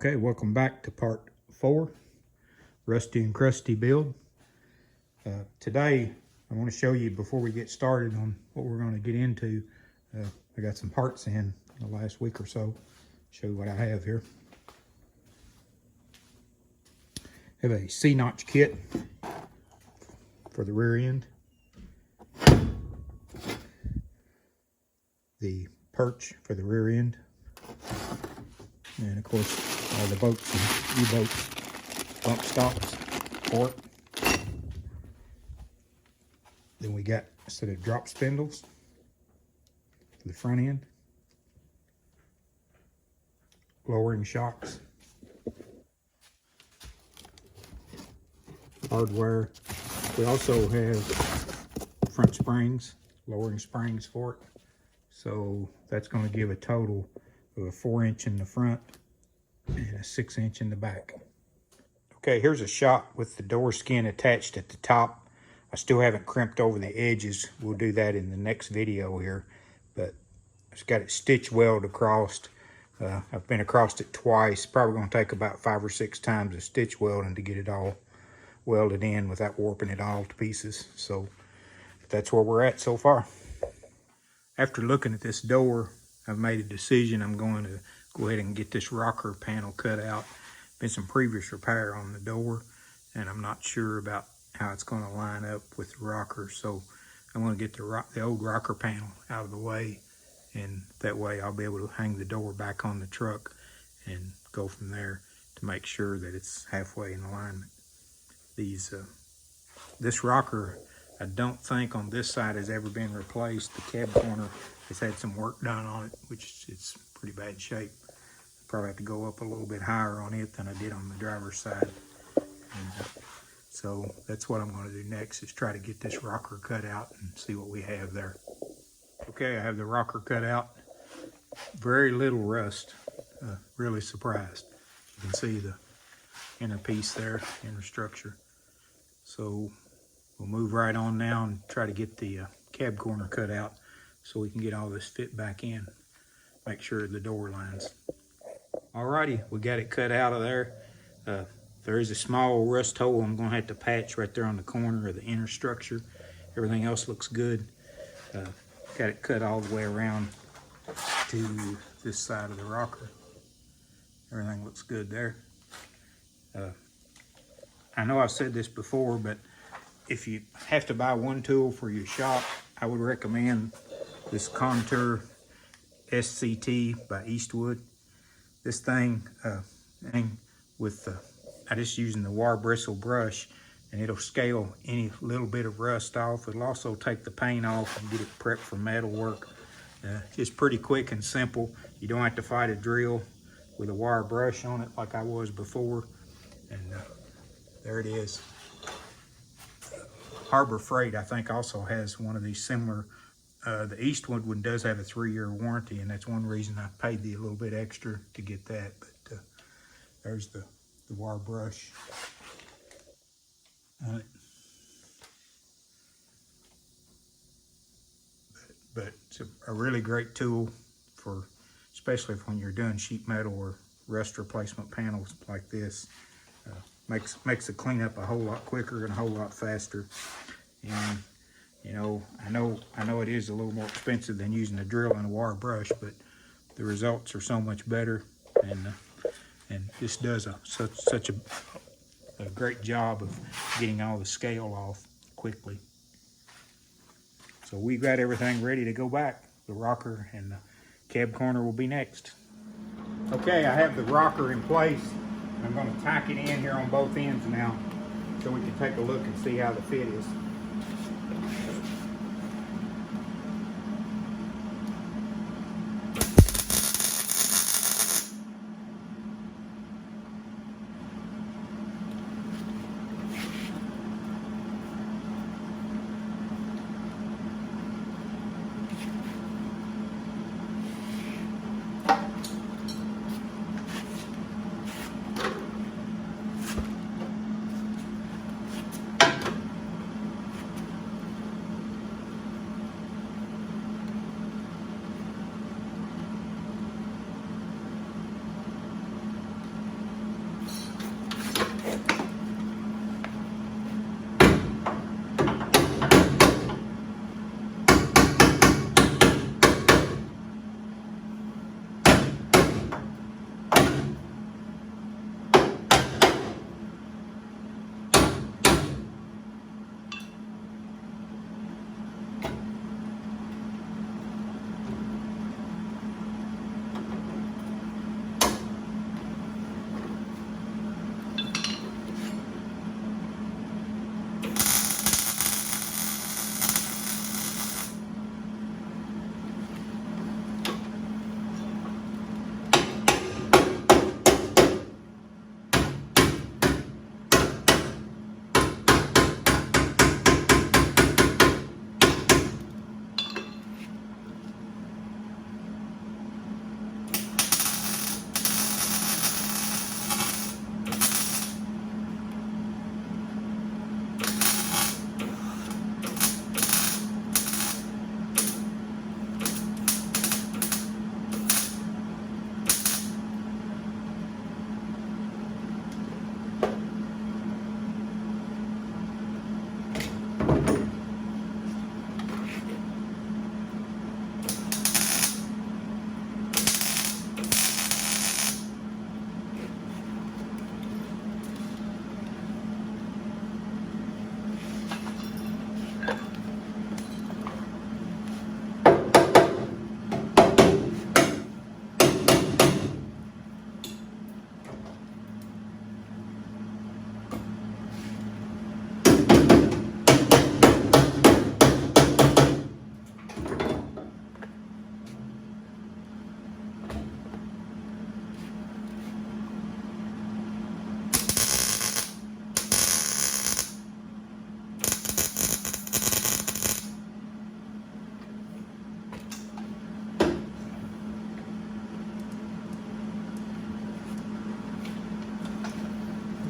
Okay, welcome back to part 4, Rusty and Crusty build. Today, I want to show you, before we get started on what we're going to get into, I got some parts in the last week or so. Show you what I have here. I have a C-notch kit for the rear end. The perch for the rear end. And of course, all the boats and U-boats, bump stops for it. Then we got a set of drop spindles for the front end. Lowering shocks. Hardware. We also have front springs, lowering springs for it. So that's going to give a total of a 4-inch in the front and a 6-inch in the back. Okay, here's a shot with the door skin attached at the top. I still haven't crimped over the edges. We'll do that in the next video here. But it's got it stitch welded across. I've been across it twice. Probably going to take about 5 or 6 times of stitch welding to get it all welded in without warping it all to pieces. So that's where we're at so far. After looking at this door, I've made a decision. I'm going to go ahead and get this rocker panel cut out. Been some previous repair on the door, and I'm not sure about how it's going to line up with the rocker. So I'm going to get the old rocker panel out of the way, and that way I'll be able to hang the door back on the truck and go from there to make sure that it's halfway in alignment. This rocker, I don't think on this side has ever been replaced. The cab corner has had some work done on it, which it's pretty bad shape. Probably have to go up a little bit higher on it than I did on the driver's side. And, so that's what I'm going to do next, is try to get this rocker cut out and see what we have there. Okay, I have the rocker cut out. Very little rust. Really surprised. You can see the inner piece there, inner structure. So we'll move right on now and try to get the cab corner cut out so we can get all this fit back in. Make sure the door lines. Alrighty, we got it cut out of there. There is a small rust hole I'm going to have to patch right there on the corner of the inner structure. Everything else looks good. Got it cut all the way around to this side of the rocker. Everything looks good there. I know I've said this before, but if you have to buy one tool for your shop, I would recommend this Contour SCT by Eastwood. This thing, I just using the wire bristle brush, and it'll scale any little bit of rust off. It'll also take the paint off and get it prepped for metal work. It's pretty quick and simple. You don't have to fight a drill with a wire brush on it like I was before. And there it is. Harbor Freight, I think, also has one of these similar. The Eastwood one does have a 3-year warranty, and that's one reason I paid a little bit extra to get that. But there's the wire brush on it. But it's a really great tool for, especially when you're doing sheet metal or rust replacement panels like this. Makes the cleanup a whole lot quicker and a whole lot faster. And you know, I know it is a little more expensive than using a drill and a wire brush, but the results are so much better, and this does such a great job of getting all the scale off quickly. So we've got everything ready to go back. The rocker and the cab corner will be next. Okay, I have the rocker in place. I'm going to tack it in here on both ends now so we can take a look and see how the fit is.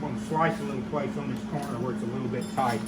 going to slice a little place on this corner where it's a little bit tight.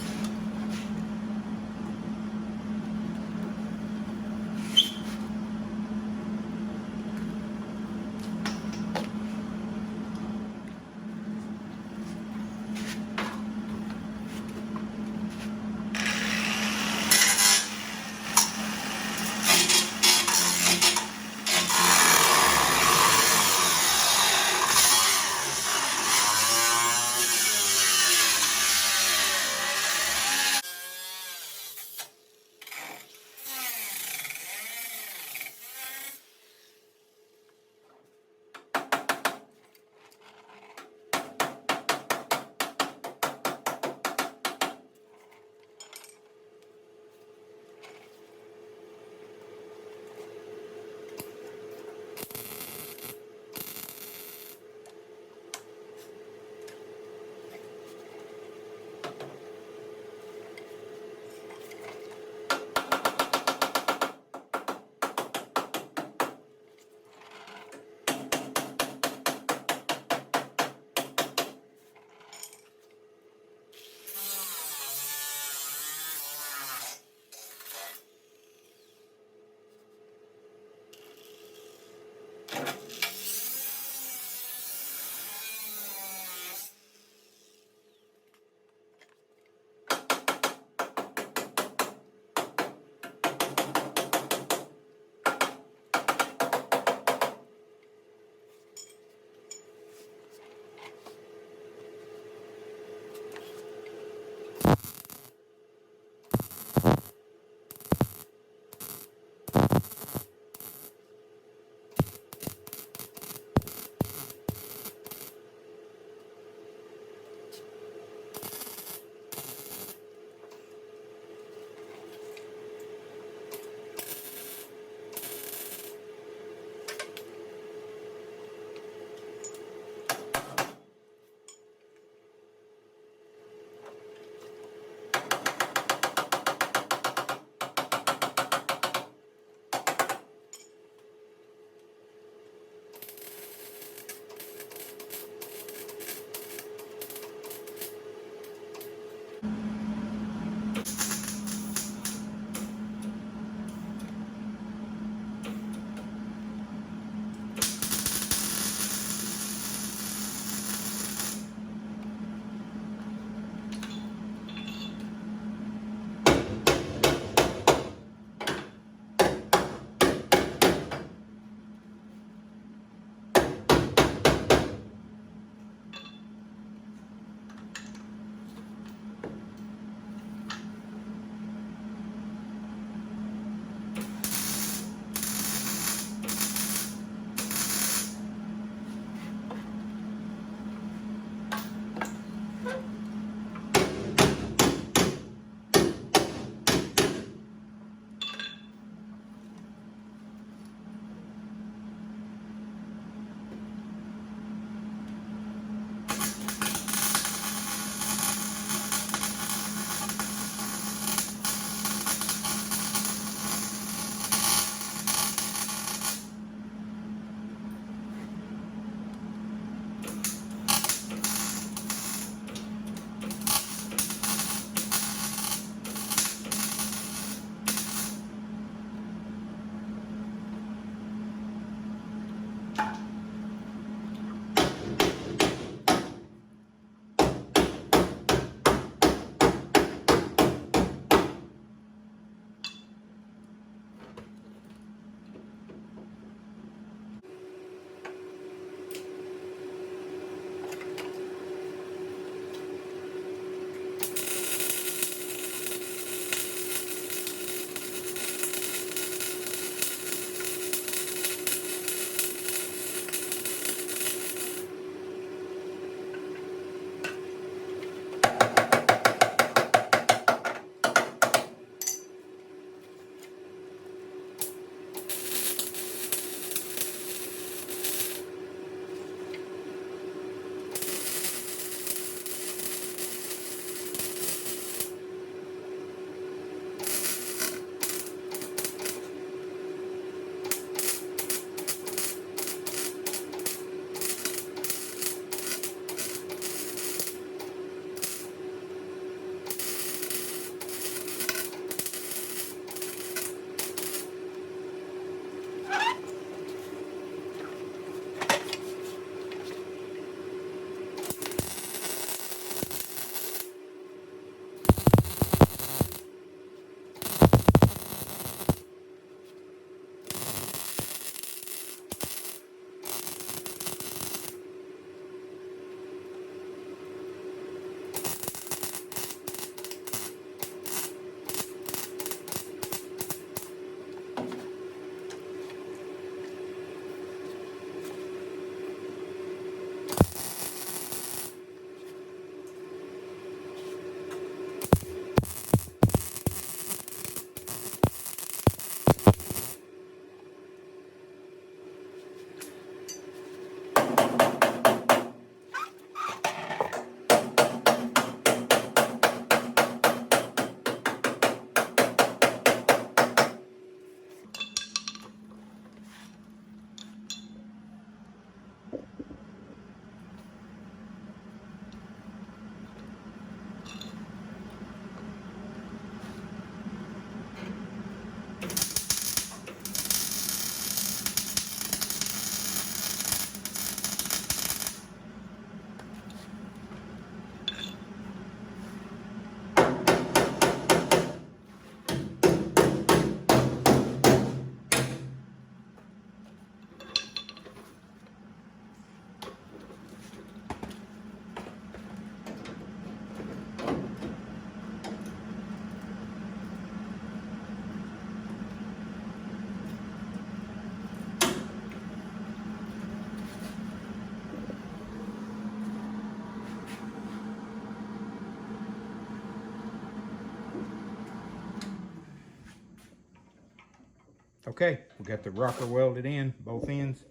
Okay, we got the rocker welded in, both ends.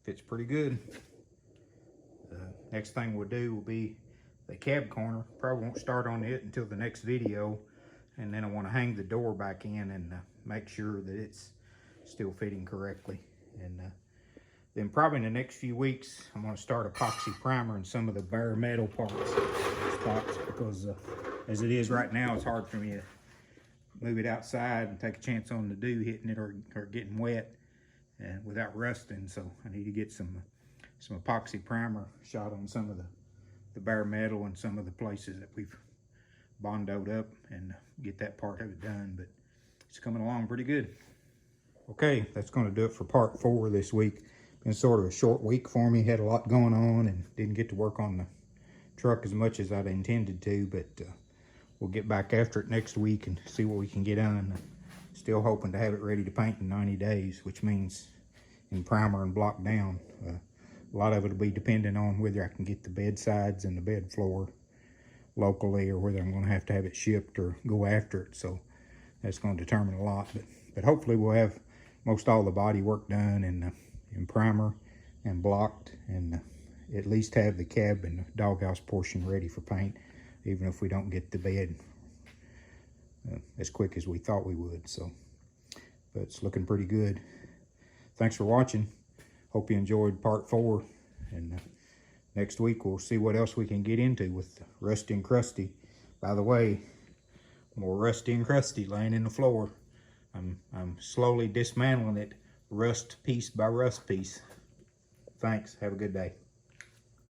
Fits pretty good. Next thing we'll do will be the cab corner. Probably won't start on it until the next video. And then I want to hang the door back in and make sure that it's still fitting correctly. And then probably in the next few weeks, I'm going to start epoxy primer in some of the bare metal spots, because as it is right now, it's hard for me to move it outside and take a chance on the dew hitting it or getting wet without rusting. So I need to get some epoxy primer shot on some of the bare metal and some of the places that we've bondoed up, and get that part of it done. But it's coming along pretty good. Okay, that's going to do it for part 4 this week. Been sort of a short week for me. Had a lot going on and didn't get to work on the truck as much as I'd intended to, but we'll get back after it next week and see what we can get done. Still hoping to have it ready to paint in 90 days, which means in primer and block down. A lot of it will be dependent on whether I can get the bed sides and the bed floor locally, or whether I'm going to have it shipped or go after it. So that's going to determine a lot. But hopefully we'll have most all the body work done in primer and blocked, and at least have the cab and the doghouse portion ready for paint, even if we don't get the bed as quick as we thought we would. So, but it's looking pretty good. Thanks for watching. Hope you enjoyed part 4, and next week we'll see what else we can get into with Rusty and Crusty. By the way, more Rusty and Crusty laying in the floor. I'm slowly dismantling it, rust piece by rust piece. Thanks. Have a good day.